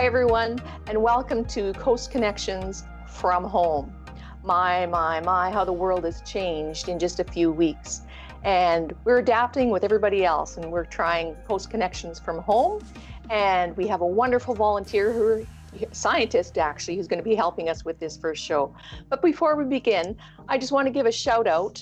Hi everyone, and welcome to Coast Connections from Home. My, how the world has changed in just a few weeks. And we're adapting with everybody else, and we're trying Coast Connections from Home. And we have a wonderful volunteer, scientist actually, who's going to be helping us with this first show. But before we begin, I just want to give a shout out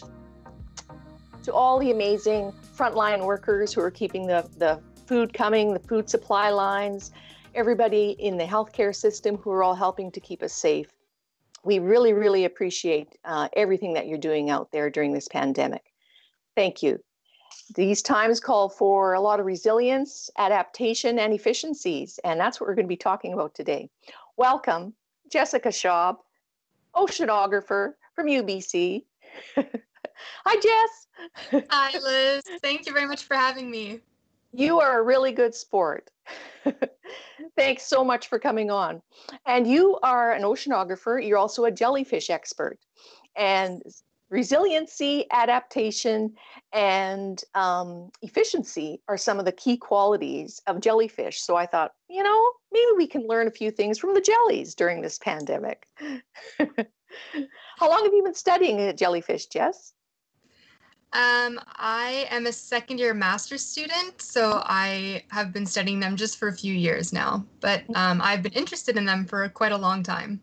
to all the amazing frontline workers who are keeping the food coming, the food supply lines, everybody in the healthcare system who are all helping to keep us safe. We really, really appreciate everything that you're doing out there during this pandemic. Thank you. These times call for a lot of resilience, adaptation, and efficiencies, and that's what we're going to be talking about today. Welcome, Jessica Schaub, oceanographer from UBC. Hi, Jess. Hi, Liz. Thank you very much for having me. You are a really good sport. Thanks so much for coming on. And you are an oceanographer. You're also a jellyfish expert. And resiliency, adaptation, and efficiency are some of the key qualities of jellyfish. So I thought, maybe we can learn a few things from the jellies during this pandemic. How long have you been studying jellyfish, Jess? I am a second-year master's student, so I have been studying them just for a few years now, but I've been interested in them for quite a long time.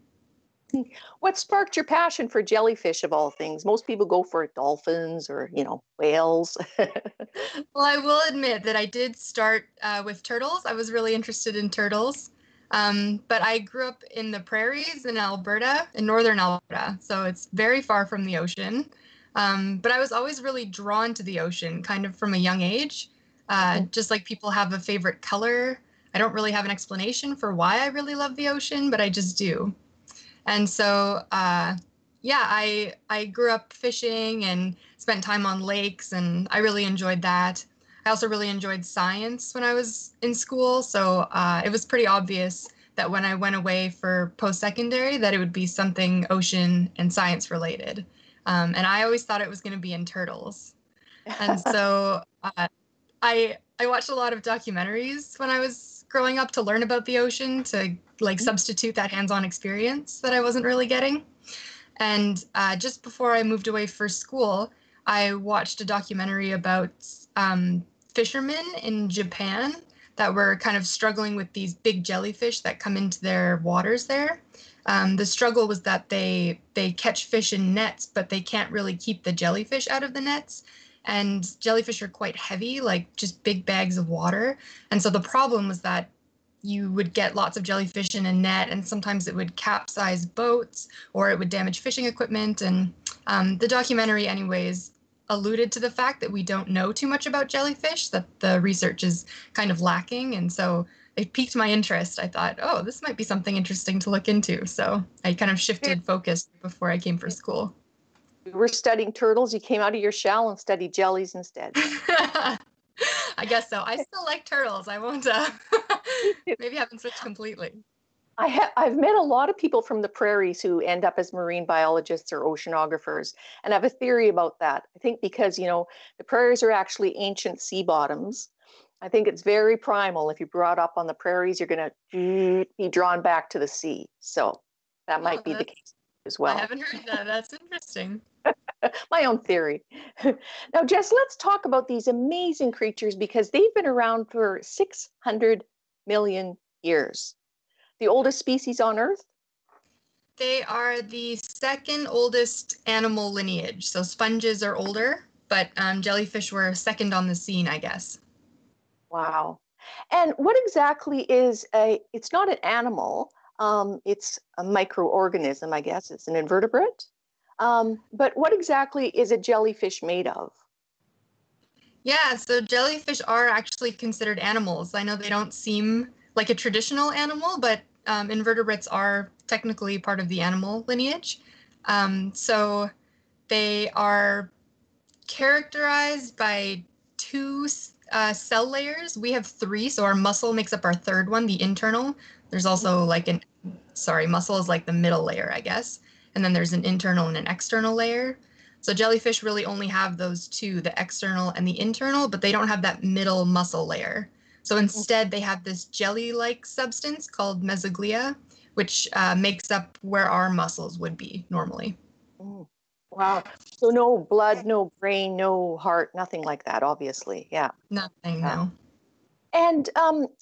What sparked your passion for jellyfish of all things? Most people go for dolphins or, whales. Well, I will admit that I did start with turtles. I was really interested in turtles, but I grew up in the prairies in Alberta, in northern Alberta, so it's very far from the ocean. But I was always really drawn to the ocean, kind of from a young age. Just like people have a favorite color, I don't really have an explanation for why I really love the ocean, but I just do. And so, I grew up fishing and spent time on lakes, and I really enjoyed that. I also really enjoyed science when I was in school, so it was pretty obvious that when I went away for post-secondary that it would be something ocean and science related. And I always thought it was going to be in turtles. And so I watched a lot of documentaries when I was growing up to learn about the ocean, to substitute that hands-on experience that I wasn't really getting. And just before I moved away for school, I watched a documentary about fishermen in Japan that were kind of struggling with these big jellyfish that come into their waters there. The struggle was that they catch fish in nets, but they can't really keep the jellyfish out of the nets. And jellyfish are quite heavy, like just big bags of water. And so the problem was that you would get lots of jellyfish in a net, and sometimes it would capsize boats or it would damage fishing equipment. And the documentary anyways alluded to the fact that we don't know too much about jellyfish, that the research is kind of lacking. And so it piqued my interest. I thought, oh, this might be something interesting to look into. So I kind of shifted focus before I came for school. You were studying turtles. You came out of your shell and studied jellies instead. I guess so. I still like turtles. I won't, maybe I haven't switched completely. I've met a lot of people from the prairies who end up as marine biologists or oceanographers, and I have a theory about that. I think because, the prairies are actually ancient sea bottoms. I think it's very primal. If you're brought up on the prairies, you're going to be drawn back to the sea. So that might be the case as well. I haven't heard that. That's interesting. My own theory. Now, Jess, let's talk about these amazing creatures because they've been around for 600 million years. The oldest species on Earth? They are the second oldest animal lineage. So sponges are older, but jellyfish were second on the scene, I guess. Wow. And what exactly it's not an animal, it's a microorganism, I guess. It's an invertebrate. But what exactly is a jellyfish made of? Yeah, so jellyfish are actually considered animals. I know they don't seem like a traditional animal, but invertebrates are technically part of the animal lineage. So they are characterized by two cell layers. We have three, so our muscle makes up our third one, the internal. There's also muscle is like the middle layer, I guess. And then there's an internal and an external layer. So jellyfish really only have those two, the external and the internal, but they don't have that middle muscle layer. So instead, they have this jelly-like substance called mesoglea, which makes up where our muscles would be normally. Mm. Wow. So no blood, no brain, no heart, nothing like that, obviously. Yeah. Nothing, Yeah. no. And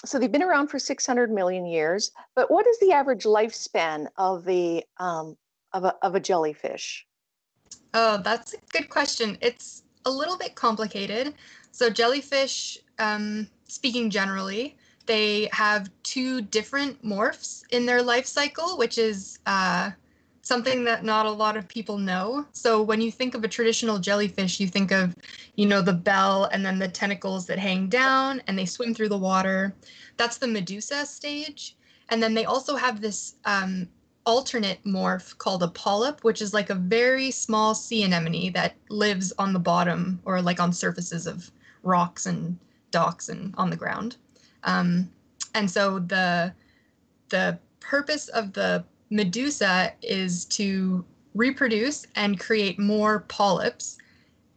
so they've been around for 600 million years, but what is the average lifespan of a jellyfish? Oh, that's a good question. It's a little bit complicated. So jellyfish, speaking generally, they have two different morphs in their life cycle, which is something that not a lot of people know. So when you think of a traditional jellyfish, you think of, the bell and then the tentacles that hang down and they swim through the water. That's the Medusa stage. And then they also have this alternate morph called a polyp, which is like a very small sea anemone that lives on the bottom or like on surfaces of rocks and docks and on the ground. And so the purpose of the Medusa is to reproduce and create more polyps.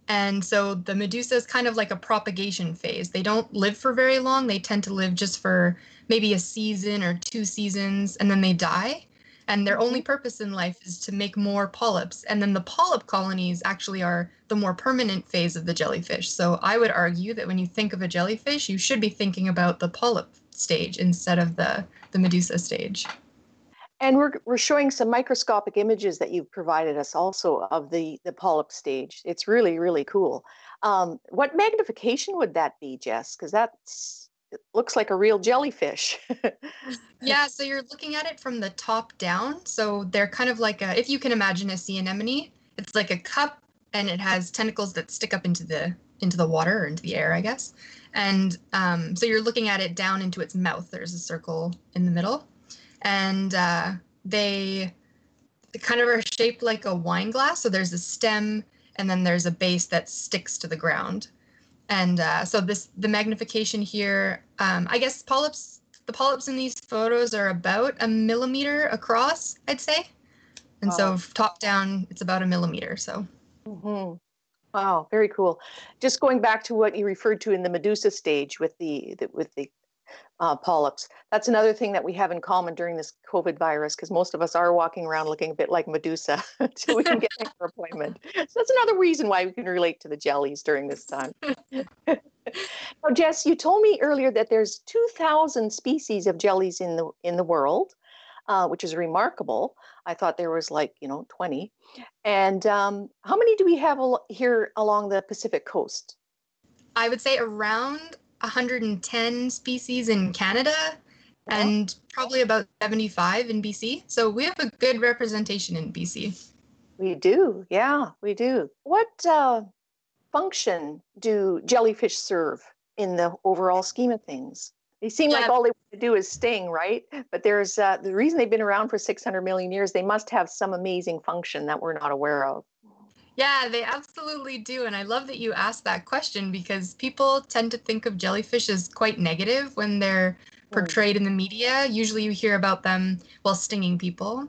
And so the Medusa is kind of like a propagation phase. They don't live for very long. They tend to live just for maybe a season or 2 seasons, and then they die. And their only purpose in life is to make more polyps. And then the polyp colonies actually are the more permanent phase of the jellyfish. So I would argue that when you think of a jellyfish, you should be thinking about the polyp stage instead of the Medusa stage. And we're showing some microscopic images that you've provided us also of the polyp stage. It's really, really cool. What magnification would that be, Jess? Because it looks like a real jellyfish. Yeah, so you're looking at it from the top down. So they're kind of like if you can imagine a sea anemone, it's like a cup and it has tentacles that stick up into the water or into the air, I guess. And so you're looking at it down into its mouth. There's a circle in the middle. And they kind of are shaped like a wine glass. So there's a stem and then there's a base that sticks to the ground. And so the magnification here, I guess the polyps in these photos are about a millimeter across, I'd say. And Wow. so top down, it's about a millimeter. So. Mm-hmm. Wow, very cool. Just going back to what you referred to in the Medusa stage with the polyps. That's another thing that we have in common during this COVID virus, because most of us are walking around looking a bit like Medusa until we can get our appointment. So that's another reason why we can relate to the jellies during this time. Now, Jess, you told me earlier that there's 2,000 species of jellies in the world, which is remarkable. I thought there was 20. And how many do we have here along the Pacific coast? I would say around 110 species in Canada and probably about 75 in BC. So we have a good representation in BC. We do. Yeah, we do. What function do jellyfish serve in the overall scheme of things? They seem like all they want to do is sting, right? But there's the reason they've been around for 600 million years, they must have some amazing function that we're not aware of. Yeah, they absolutely do. And I love that you asked that question because people tend to think of jellyfish as quite negative when they're portrayed in the media. Usually you hear about them while stinging people,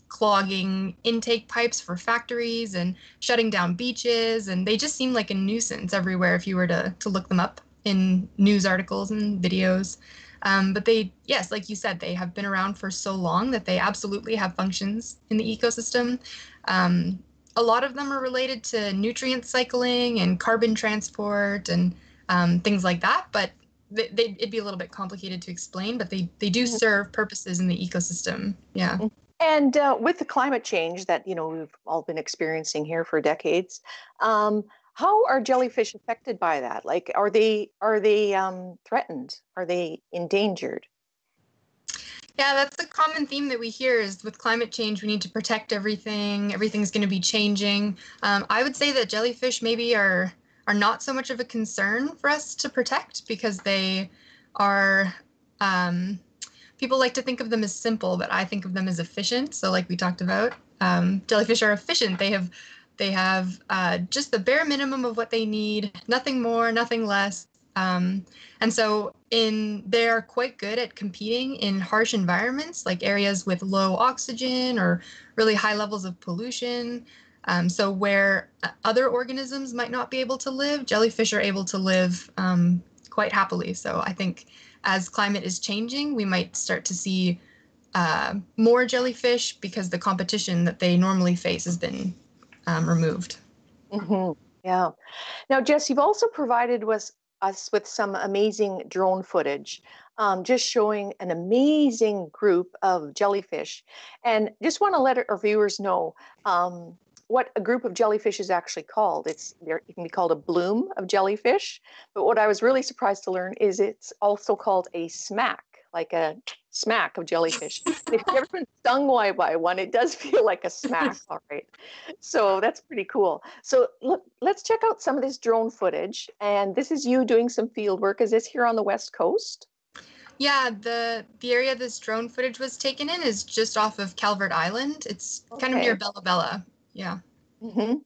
clogging intake pipes for factories and shutting down beaches. And they just seem like a nuisance everywhere if you were to look them up in news articles and videos. But yes, like you said, they have been around for so long that they absolutely have functions in the ecosystem. A lot of them are related to nutrient cycling and carbon transport and things like that, but it'd be a little bit complicated to explain, but they do serve purposes in the ecosystem. Yeah. And with the climate change that we've all been experiencing here for decades, how are jellyfish affected by that? Like, are they threatened? Are they endangered? Yeah, that's a common theme that we hear is with climate change, we need to protect everything. Everything's going to be changing. I would say that jellyfish maybe are not so much of a concern for us to protect because they are, people like to think of them as simple, but I think of them as efficient. So like we talked about, jellyfish are efficient. They have just the bare minimum of what they need, nothing more, nothing less. And so they're quite good at competing in harsh environments, like areas with low oxygen or really high levels of pollution. So where other organisms might not be able to live, jellyfish are able to live quite happily. So I think as climate is changing, we might start to see more jellyfish because the competition that they normally face has been removed. Hmm. Yeah. Now, Jess, you've also provided us with some amazing drone footage, just showing an amazing group of jellyfish. And just want to let our viewers know what a group of jellyfish is actually called. It can be called a bloom of jellyfish, but what I was really surprised to learn is it's also called a smack, like a smack of jellyfish. And if you've ever been stung by one, it does feel like a smack, all right. So that's pretty cool. So look, let's check out some of this drone footage. And this is you doing some field work. Is this here on the West Coast? Yeah, the area this drone footage was taken in is just off of Calvert Island. It's kind of near Okay. Bella Bella. Yeah. Hmm.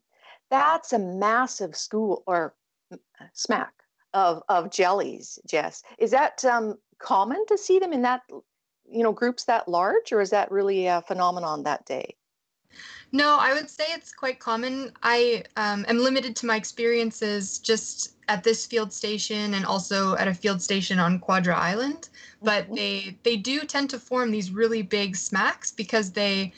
That's a massive school or smack of jellies, Jess. Is that common to see them in that, groups that large, or is that really a phenomenon that day? No, I would say it's quite common. I am limited to my experiences just at this field station and also at a field station on Quadra Island, but Mhm. they do tend to form these really big smacks because they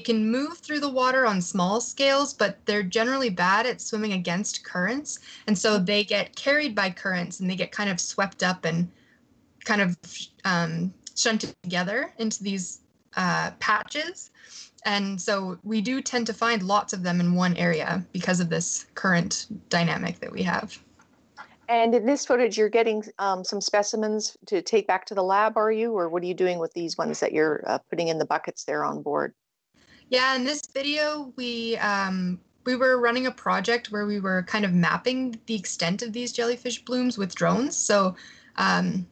can move through the water on small scales, but they're generally bad at swimming against currents, and so they get carried by currents and they get kind of swept up and kind of shunted together into these patches. And so we do tend to find lots of them in one area because of this current dynamic that we have. And in this footage, you're getting some specimens to take back to the lab, are you? Or what are you doing with these ones that you're putting in the buckets there on board? Yeah, in this video, we were running a project where we were kind of mapping the extent of these jellyfish blooms with drones. So um,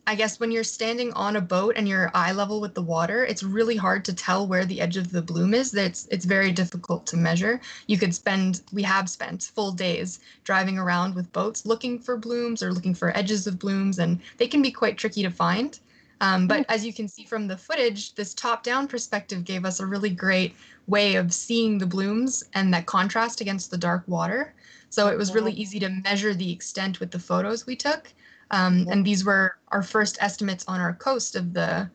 I guess when you're standing on a boat and you're eye level with the water, it's really hard to tell where the edge of the bloom is. It's very difficult to measure. We have spent full days driving around with boats looking for blooms or looking for edges of blooms, and they can be quite tricky to find. But as you can see from the footage, this top-down perspective gave us a really great way of seeing the blooms and that contrast against the dark water. So it was really easy to measure the extent with the photos we took. And these were our first estimates on our coast of the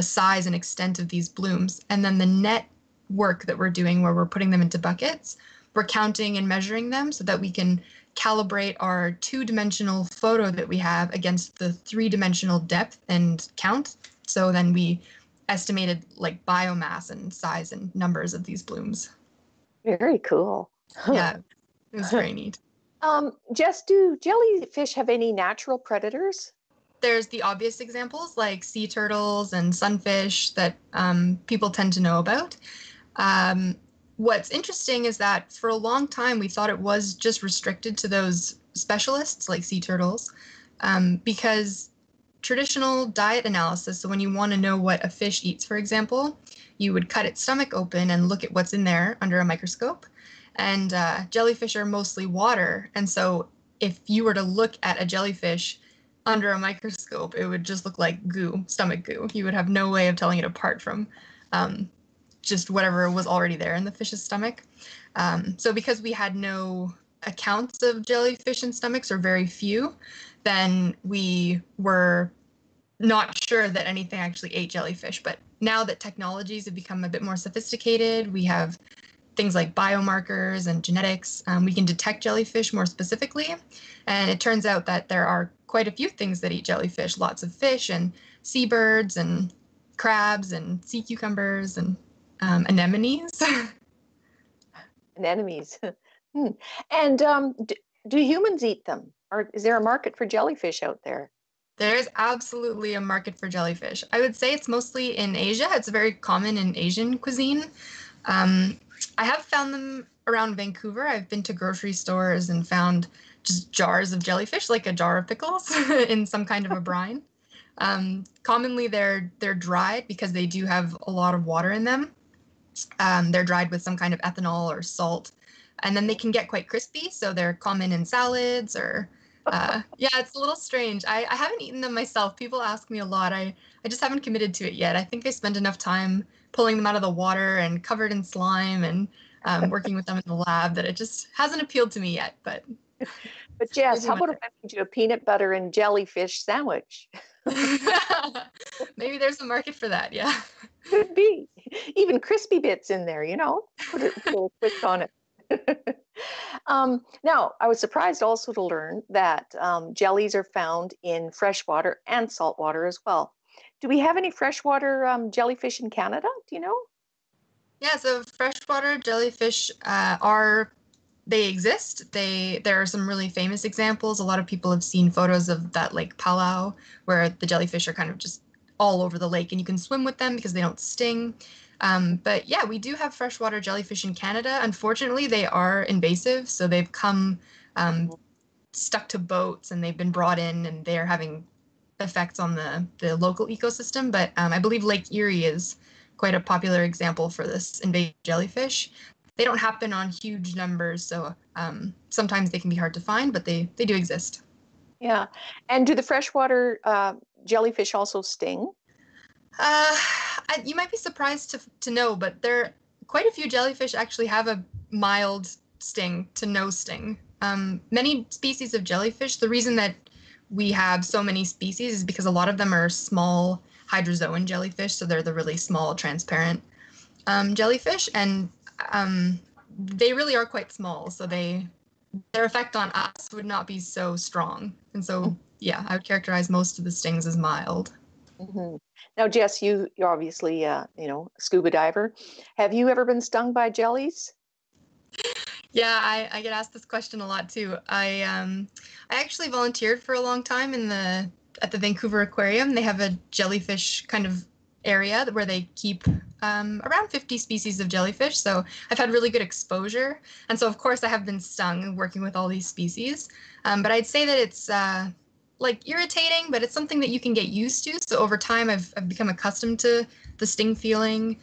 size and extent of these blooms. And then the net work that we're doing, where we're putting them into buckets, we're counting and measuring them so that we can calibrate our two-dimensional photo that we have against the three-dimensional depth and count. So then we estimated like biomass and size and numbers of these blooms. Very cool. Yeah, it was very neat. Jess, do jellyfish have any natural predators? There's the obvious examples like sea turtles and sunfish that people tend to know about. Um, what's interesting is that for a long time we thought it was just restricted to those specialists like sea turtles because traditional diet analysis, so when you want to know what a fish eats, for example, you would cut its stomach open and look at what's in there under a microscope. And jellyfish are mostly water. And so if you were to look at a jellyfish under a microscope, it would just look like goo, stomach goo. You would have no way of telling it apart from just whatever was already there in the fish's stomach. So because we had no accounts of jellyfish in stomachs, or very few, then we were not sure that anything actually ate jellyfish. But now that technologies have become a bit more sophisticated, we have things like biomarkers and genetics. We can detect jellyfish more specifically. And it turns out that there are quite a few things that eat jellyfish, lots of fish and seabirds and crabs and sea cucumbers and anemones. Anemones. And do humans eat them? Or is there a market for jellyfish out there? There's absolutely a market for jellyfish. I would say it's mostly in Asia. It's very common in Asian cuisine. Um, I have found them around Vancouver. I've been to grocery stores and found just jars of jellyfish, like a jar of pickles, in some kind of a brine. Commonly, they're dried because they do have a lot of water in them. They're dried with some kind of ethanol or salt, and then they can get quite crispy. So they're common in salads or yeah, it's a little strange. I haven't eaten them myself. People ask me a lot. I just haven't committed to it yet. I think I spent enough time pulling them out of the water and covered in slime and working with them in the lab that it just hasn't appealed to me yet. But But Jess, Pretty how much. about if I made you a peanut butter and jellyfish sandwich? Maybe there's a market for that. Yeah. Could be. Even crispy bits in there, put a little twist on it. Now, I was surprised also to learn that jellies are found in freshwater and saltwater as well. Do we have any freshwater jellyfish in Canada? Do you know? Yeah, so freshwater jellyfish they exist. There are some really famous examples. A lot of people have seen photos of that Lake Palau, where the jellyfish are kind of just all over the lake, and you can swim with them because they don't sting. But yeah, we do have freshwater jellyfish in Canada. Unfortunately, they are invasive, so they've come stuck to boats, and they've been brought in, and they are having effects on the local ecosystem. But I believe Lake Erie is quite a popular example for this invasive jellyfish. They don't happen on huge numbers, so sometimes they can be hard to find, but they do exist. Yeah. And do the freshwater jellyfish also sting? You might be surprised to know, but there quite a few jellyfish actually have a mild sting to no sting. Many species of jellyfish, the reason that we have so many species is because a lot of them are small hydrozoan jellyfish, so they're the really small, transparent jellyfish, and they really are quite small, so their effect on us would not be so strong. And so, yeah, I would characterize most of the stings as mild. Mm-hmm. Now, Jess, you're obviously a scuba diver. Have you ever been stung by jellies? Yeah, I get asked this question a lot too. I actually volunteered for a long time at the Vancouver Aquarium. They have a jellyfish kind of area where they keep around 50 species of jellyfish. So I've had really good exposure, and so of course I have been stung working with all these species. But I'd say that it's like irritating, but it's something that you can get used to. So over time, I've become accustomed to the sting feeling.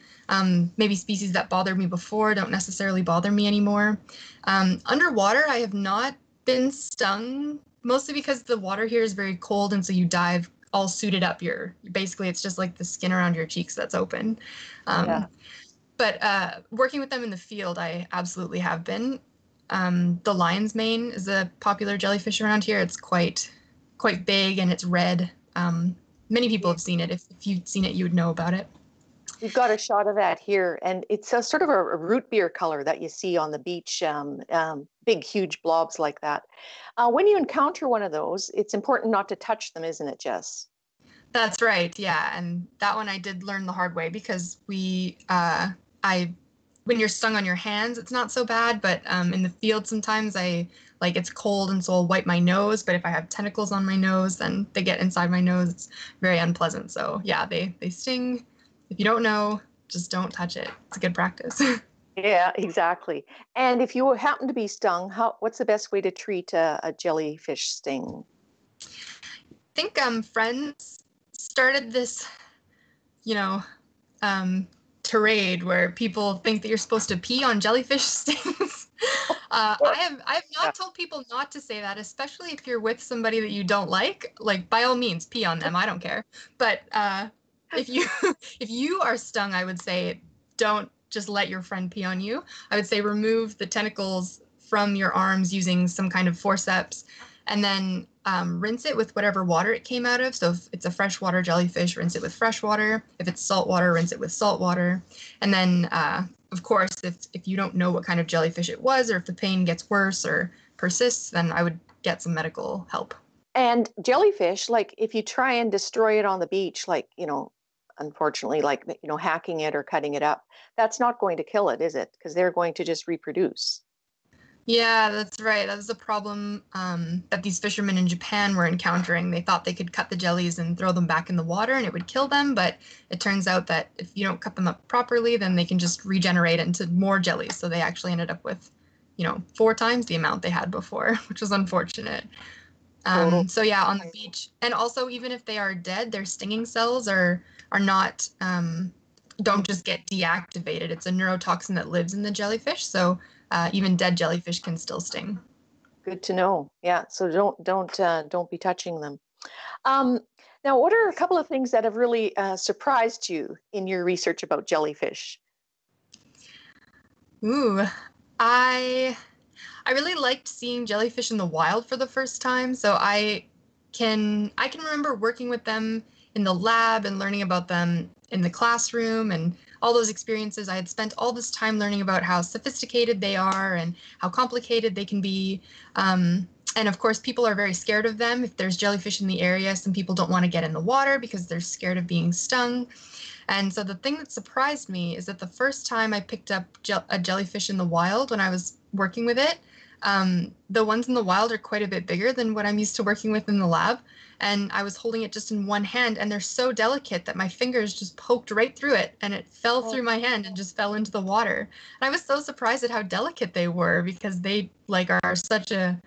Maybe species that bothered me before don't necessarily bother me anymore. Underwater, I have not been stung, mostly because the water here is very cold, and so you dive all suited up. Basically, it's just like the skin around your cheeks that's open. Yeah. But working with them in the field, I absolutely have been. The lion's mane is a popular jellyfish around here. It's quite big, and it's red. Many people have seen it. If you'd seen it, you would know about it. We've got a shot of that here, and it's a sort of a root beer color that you see on the beach, big, huge blobs like that. When you encounter one of those, it's important not to touch them, isn't it, Jess? That's right. Yeah, and that one I did learn the hard way because when you're stung on your hands, it's not so bad, but in the field sometimes it's cold, and so I'll wipe my nose. But if I have tentacles on my nose, then they get inside my nose. It's very unpleasant. So yeah, they sting. If you don't know, just don't touch it. It's a good practice. Yeah, exactly. And if you happen to be stung, what's the best way to treat a jellyfish sting? I think friends started this, you know, tirade where people think that you're supposed to pee on jellyfish stings. I have not told people not to say that, especially if you're with somebody that you don't like. Like, by all means, pee on them. I don't care. But if you if you are stung, I would say don't just let your friend pee on you. I would say remove the tentacles from your arms using some kind of forceps, and then rinse it with whatever water it came out of. So if it's a freshwater jellyfish, rinse it with fresh water. If it's salt water, rinse it with salt water. And then, of course, if you don't know what kind of jellyfish it was, or if the pain gets worse or persists, then I would get some medical help. And jellyfish, like if you try and destroy it on the beach, like, unfortunately, like, hacking it or cutting it up, that's not going to kill it, is it? Because they're going to just reproduce. Yeah, that's right. That was the problem that these fishermen in Japan were encountering. They thought they could cut the jellies and throw them back in the water and it would kill them, but it turns out that if you don't cut them up properly, then they can just regenerate into more jellies. So they actually ended up with, 4 times the amount they had before, which was unfortunate. Total. So yeah, on the beach, and also even if they are dead, their stinging cells are not don't just get deactivated. It's a neurotoxin that lives in the jellyfish, so even dead jellyfish can still sting. Good to know. Yeah. So don't be touching them. Um, Now, what are a couple of things that have really surprised you in your research about jellyfish? Ooh, I I really liked seeing jellyfish in the wild for the first time. So I can remember working with them in the lab and learning about them in the classroom and all those experiences. I had spent all this time learning about how sophisticated they are and how complicated they can be. And of course, people are very scared of them. If there's jellyfish in the area, some people don't want to get in the water because they're scared of being stung. And so the thing that surprised me is that the first time I picked up a jellyfish in the wild when I was working with it, the ones in the wild are quite a bit bigger than what I'm used to working with in the lab. And I was holding it just in one hand, and they're so delicate that my fingers just poked right through it, and it fell through my hand and just fell into the water. And I was so surprised at how delicate they were because they like are such a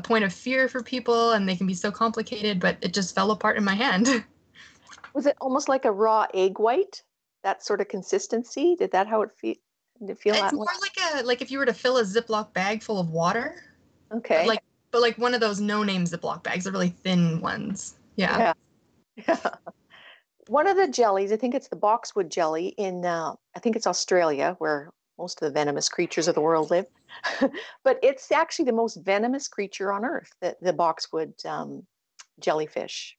point of fear for people, and they can be so complicated, but it just fell apart in my hand. Was it almost like a raw egg white? That sort of consistency? Did that how it feel? Did it feel It's that more way? like if you were to fill a Ziploc bag full of water, but Okay. like but like one of those no-name Ziploc bags, the really thin ones. Yeah. Yeah. Yeah. One of the jellies, I think it's the Boxwood jelly in, I think it's Australia, where most of the venomous creatures of the world live. But it's actually the most venomous creature on Earth, the Boxwood jellyfish.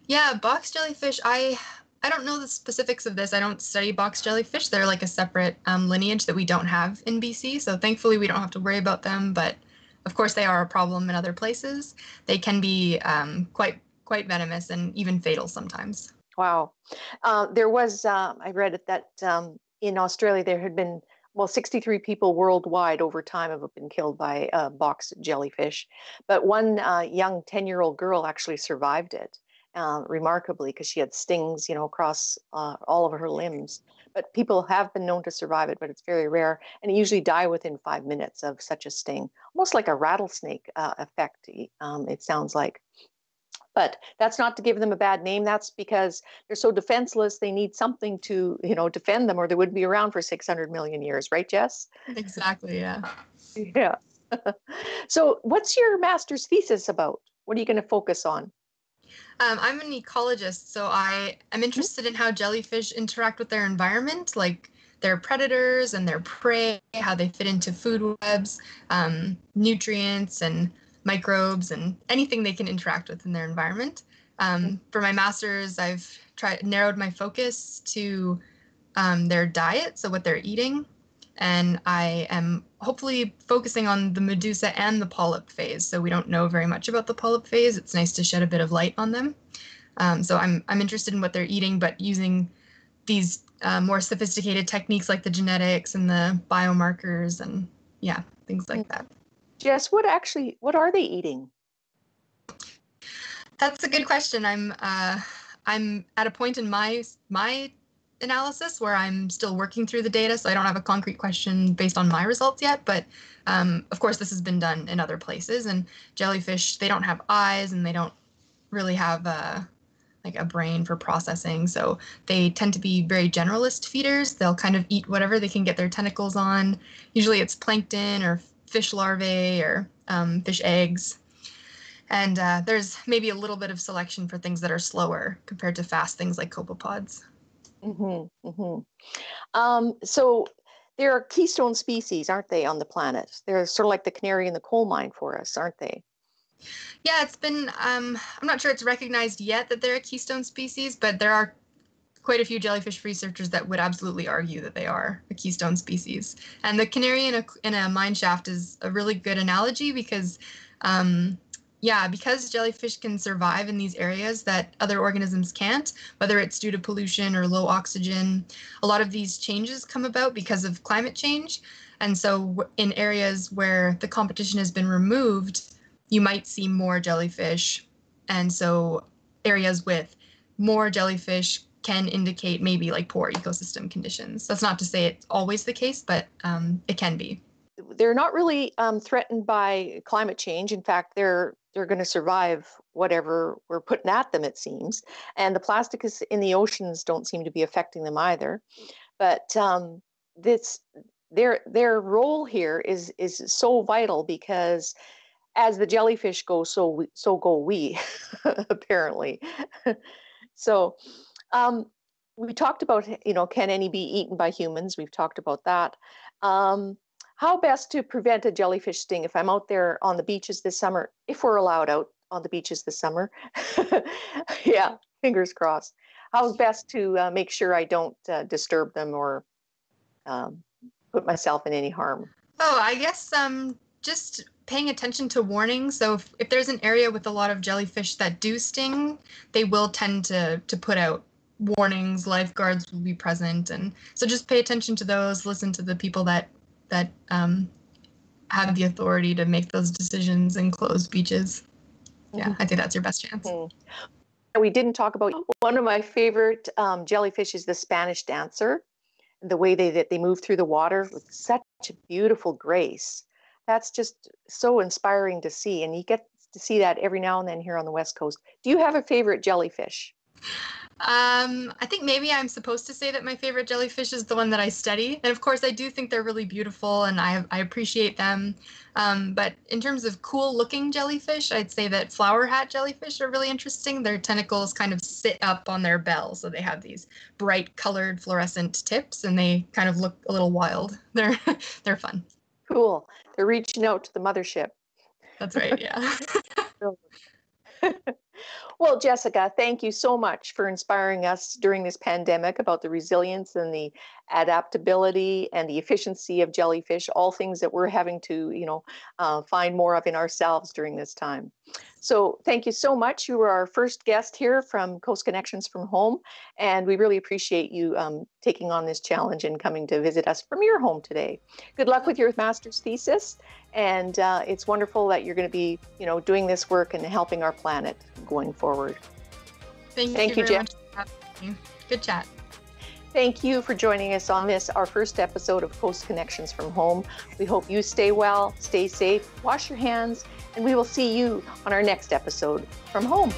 Yeah, box jellyfish. I don't know the specifics of this. I don't study box jellyfish. They're like a separate lineage that we don't have in BC. So thankfully, we don't have to worry about them. But of course, they are a problem in other places. They can be quite venomous and even fatal sometimes. Wow. I read it that in Australia there had been, well, 63 people worldwide over time have been killed by box jellyfish. But one young 10-year-old girl actually survived it remarkably because she had stings, across all of her limbs. But people have been known to survive it, but it's very rare. And you usually die within 5 minutes of such a sting, almost like a rattlesnake effect, it sounds like. But that's not to give them a bad name. That's because they're so defenseless. They need something to, defend them, or they wouldn't be around for 600 million years, right, Jess? Exactly. Yeah. Yeah. So, what's your master's thesis about? What are you going to focus on? I'm an ecologist, so I am interested in how jellyfish interact with their environment, like their predators and their prey, how they fit into food webs, nutrients and microbes, and anything they can interact with in their environment. For my master's, I've narrowed my focus to their diet, so what they're eating, and I am hopefully focusing on the medusa and the polyp phase. So we don't know very much about the polyp phase. It's nice to shed a bit of light on them. So I'm interested in what they're eating, but using these more sophisticated techniques like the genetics and the biomarkers and yeah, things like that. Jess, what are they eating? That's a good question. I'm at a point in my analysis where I'm still working through the data, so I don't have a concrete question based on my results yet. But of course, this has been done in other places. And jellyfish, they don't have eyes and they don't really have like a brain for processing. So they tend to be very generalist feeders. They'll kind of eat whatever they can get their tentacles on. Usually, it's plankton or fish larvae or fish eggs. And there's maybe a little bit of selection for things that are slower compared to fast things like copepods. So there are keystone species, aren't they, on the planet? They're sort of like the canary in the coal mine for us, aren't they? Yeah, it's been, I'm not sure it's recognized yet that they're a keystone species, but there are quite a few jellyfish researchers that would absolutely argue that they are a keystone species. And the canary in a mine shaft is a really good analogy because yeah, because jellyfish can survive in these areas that other organisms can't, whether it's due to pollution or low oxygen, a lot of these changes come about because of climate change. And so in areas where the competition has been removed, you might see more jellyfish. And so areas with more jellyfish can indicate maybe like poor ecosystem conditions. That's not to say it's always the case, but it can be. They're not really threatened by climate change. In fact, they're going to survive whatever we're putting at them, it seems. And the plastic is in the oceans don't seem to be affecting them either. But this their role here is so vital because as the jellyfish go, so go we, apparently. So we talked about, can any be eaten by humans? We've talked about that. How best to prevent a jellyfish sting if I'm out there on the beaches this summer, if we're allowed out on the beaches this summer? Yeah, fingers crossed. How's best to make sure I don't disturb them or put myself in any harm? Oh, I guess just paying attention to warnings. So if there's an area with a lot of jellyfish that do sting, they will tend to put out warnings. Lifeguards will be present, and so just pay attention to those. Listen to the people that have the authority to make those decisions and close beaches. Yeah, I think that's your best chance. We didn't talk about one of my favorite jellyfish is the Spanish dancer. The way they move through the water with such a beautiful grace. That's just so inspiring to see. And you get to see that every now and then here on the West Coast. Do you have a favorite jellyfish? I think maybe I'm supposed to say that my favorite jellyfish is the one that I study. And of course, I do think they're really beautiful and I appreciate them. But in terms of cool looking jellyfish, I'd say that flower hat jellyfish are really interesting. Their tentacles kind of sit up on their bell. So they have these bright colored fluorescent tips and they kind of look a little wild. They're fun. Cool. They're reaching out to the mothership. That's right. Yeah. Well, Jessica, thank you so much for inspiring us during this pandemic about the resilience and the adaptability and the efficiency of jellyfish, all things that we're having to, find more of in ourselves during this time. So thank you so much. You were our first guest here from Coast Connections from Home, and we really appreciate you taking on this challenge and coming to visit us from your home today. Good luck with your master's thesis, and it's wonderful that you're going to be, doing this work and helping our planet going forward. Thank you very much for having me. Good chat. Thank you for joining us on this, our first episode of Coast Connections from Home. We hope you stay well, stay safe, wash your hands, and we will see you on our next episode from home.